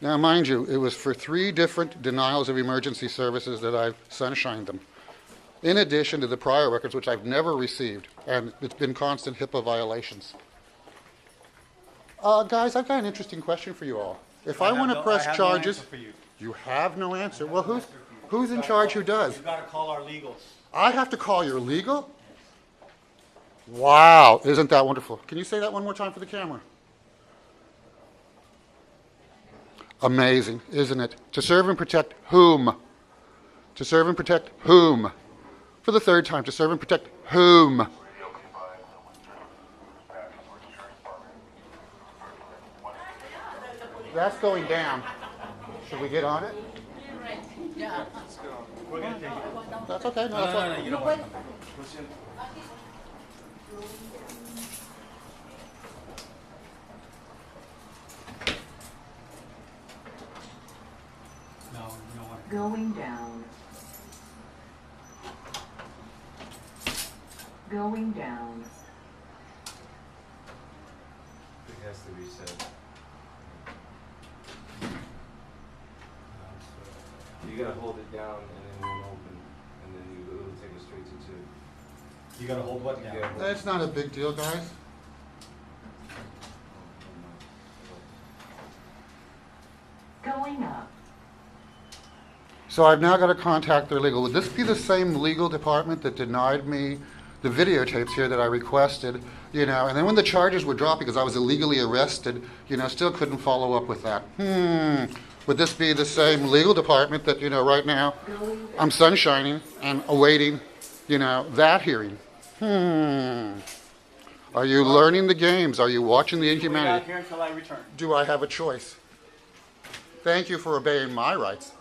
Now, mind you, it was for 3 different denials of emergency services that I've sunshined them, in addition to the prior records, which I've never received, and it's been constant HIPAA violations. Guys, I've got an interesting question for you all. If I want to press charges, you have no answer. Well, who's in charge? Who does? You've got to call our legals. I have to call your legal? Wow, isn't that wonderful? Can you say that one more time for the camera? Amazing, isn't it? To serve and protect whom? To serve and protect whom? For the 3rd time, to serve and protect whom? That's going down. Should we get on it? Yeah. We're going to take it. That's okay. No, that's No, you don't want to. No, you don't want to. Going down. Going down. It has to reset. You gotta hold it down and then it won't open, and then it'll take it straight to 2. You got to hold what down? Yeah. That's not a big deal, guys. Going up. So I've now got to contact their legal. Would this be the same legal department that denied me the videotapes here that I requested, and then when the charges were dropped because I was illegally arrested, still couldn't follow up with that? Would this be the same legal department that, right now I'm sunshining and awaiting, that hearing? Are you learning the games? Are you watching the inhumanity? Wait out here until I return. Do I have a choice? Thank you for obeying my rights.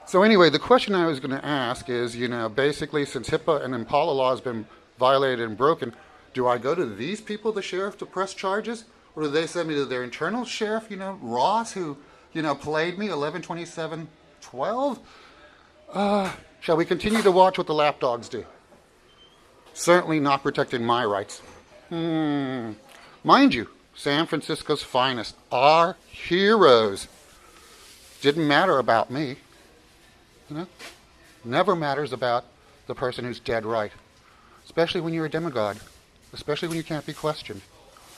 So anyway, the question I was going to ask is, basically since HIPAA and Impala law has been violated and broken, do I go to these people, the sheriff, to press charges? Or do they send me to their internal sheriff, Ross, who, played me 11-27-12? Shall we continue to watch what the lapdogs do? Certainly not protecting my rights. Mind you, San Francisco's finest, our heroes. Didn't matter about me. Never matters about the person who's dead right. Especially when you're a demagogue. Especially when you can't be questioned.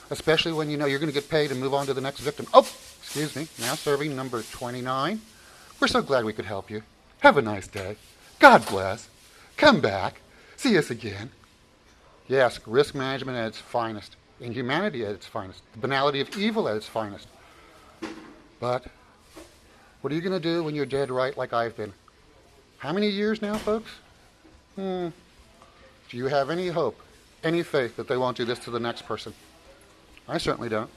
Especially when you're going to get paid and move on to the next victim. Oh, excuse me. Now serving number 29. We're so glad we could help you. Have a nice day. God bless. Come back. See us again. Yes, risk management at its finest. Inhumanity at its finest. The banality of evil at its finest. But what are you going to do when you're dead right like I've been? How many years now, folks? Do you have any hope, any faith that they won't do this to the next person? I certainly don't.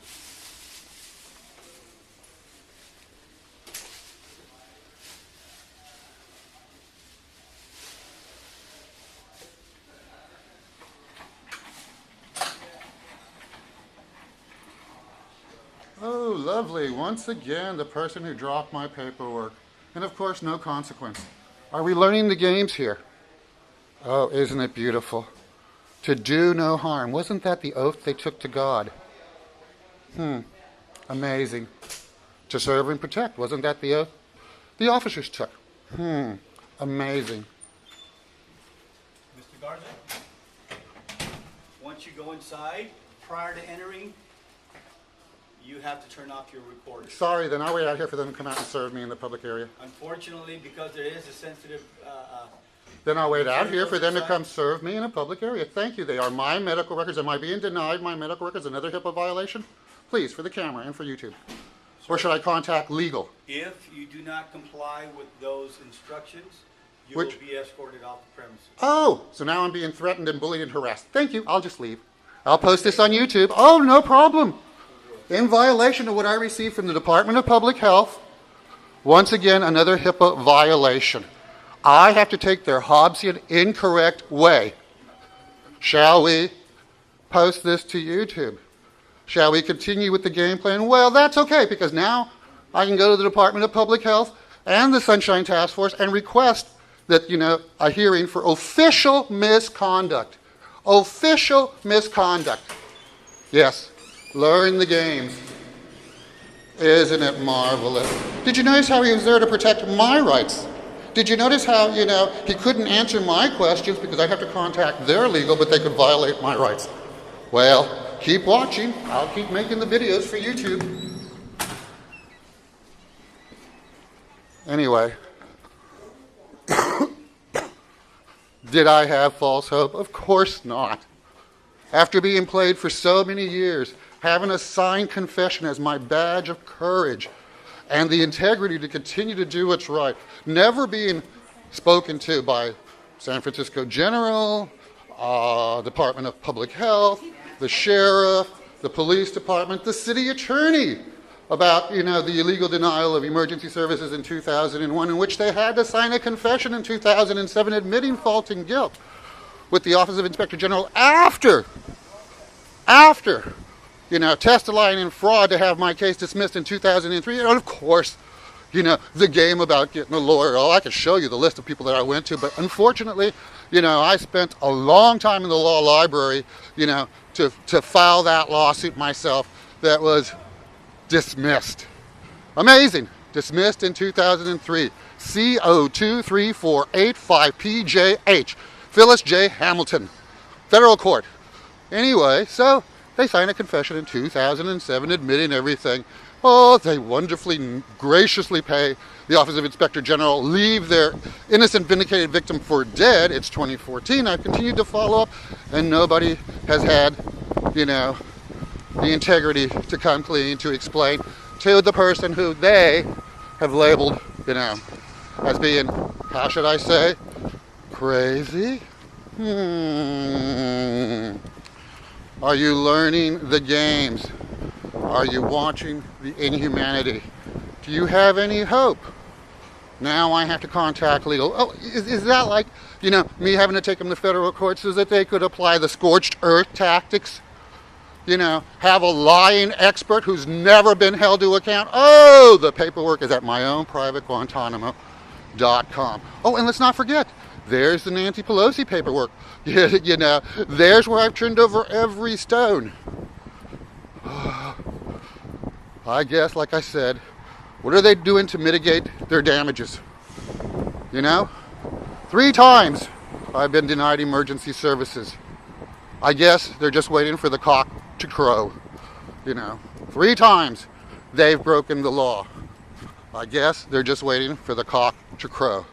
Oh, lovely. Once again, the person who dropped my paperwork. And of course, no consequence. Are we learning the games here? Oh, isn't it beautiful? To do no harm. Wasn't that the oath they took to God? Amazing. To serve and protect. Wasn't that the oath the officers took? Amazing. Mr. Garza, once you go inside, prior to entering, you have to turn off your recorder. Sorry, then I'll wait out here for them to come out and serve me in the public area. Unfortunately, because there is a sensitive... Then I'll wait out here for them to come serve me in a public area. Thank you. They are my medical records. Am I being denied my medical records? Another HIPAA violation? Please, for the camera and for YouTube. Or should I contact legal? If you do not comply with those instructions, you will be escorted off the premises. Oh, so now I'm being threatened and bullied and harassed. Thank you. I'll just leave. I'll post this on YouTube. Oh, no problem. In violation of what I received from the Department of Public Health, once again, another HIPAA violation. I have to take their Hobbesian incorrect way. Shall we post this to YouTube? Shall we continue with the game plan? Well, that's okay, because now I can go to the Department of Public Health and the Sunshine Task Force and request that, a hearing for official misconduct. Official misconduct. Yes, learn the games. Isn't it marvelous? Did you notice how he was there to protect my rights? Did you notice how, he couldn't answer my questions because I'd have to contact their legal, but they could violate my rights? Well, keep watching. I'll keep making the videos for YouTube. Anyway, did I have false hope? Of course not. After being played for so many years, having a signed confession as my badge of courage, and the integrity to continue to do what's right, never being spoken to by San Francisco General, Department of Public Health, the sheriff, the police department, the city attorney, about, the illegal denial of emergency services in 2001, in which they had to sign a confession in 2007 admitting fault and guilt with the Office of Inspector General after, testifying in fraud to have my case dismissed in 2003. And of course, the game about getting a lawyer. Oh, I could show you the list of people that I went to, but unfortunately, I spent a long time in the law library, to file that lawsuit myself that was dismissed. Amazing. Dismissed in 2003. CO23485PJH. Phyllis J. Hamilton. Federal court. Anyway, so they signed a confession in 2007 admitting everything. Oh, they wonderfully, graciously pay the Office of Inspector General, leave their innocent vindicated victim for dead. It's 2014. I've continued to follow up, and nobody has had, the integrity to come clean, to explain to the person who they have labeled, as being, how should I say, crazy? Are you learning the games? Are you watching the inhumanity? Do you have any hope? Now I have to contact legal. Oh, is that like, me having to take them to federal court so that they could apply the scorched earth tactics? Have a lying expert who's never been held to account? Oh, the paperwork is at my own private Guantanamo.com. Oh, and let's not forget, there's the Nancy Pelosi paperwork. There's where I've turned over every stone. I guess, like I said, what are they doing to mitigate their damages? 3 times I've been denied emergency services. I guess they're just waiting for the cock to crow. 3 times they've broken the law. I guess they're just waiting for the cock to crow.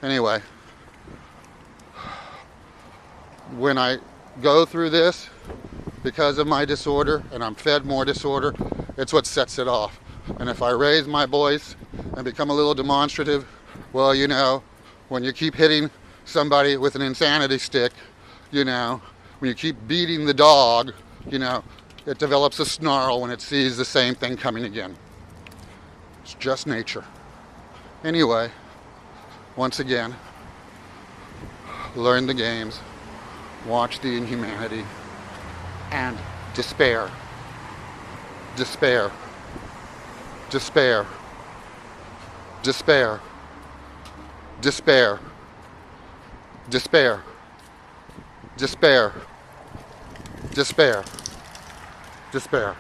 Anyway, when I go through this because of my disorder, and I'm fed more disorder, it's what sets it off. And if I raise my voice and become a little demonstrative, well, when you keep hitting somebody with an insanity stick, when you keep beating the dog, it develops a snarl when it sees the same thing coming again. It's just nature. Anyway, once again, learn the games, watch the inhumanity, and despair. Despair. Despair. Despair. Despair. Despair. Despair. Despair. Despair.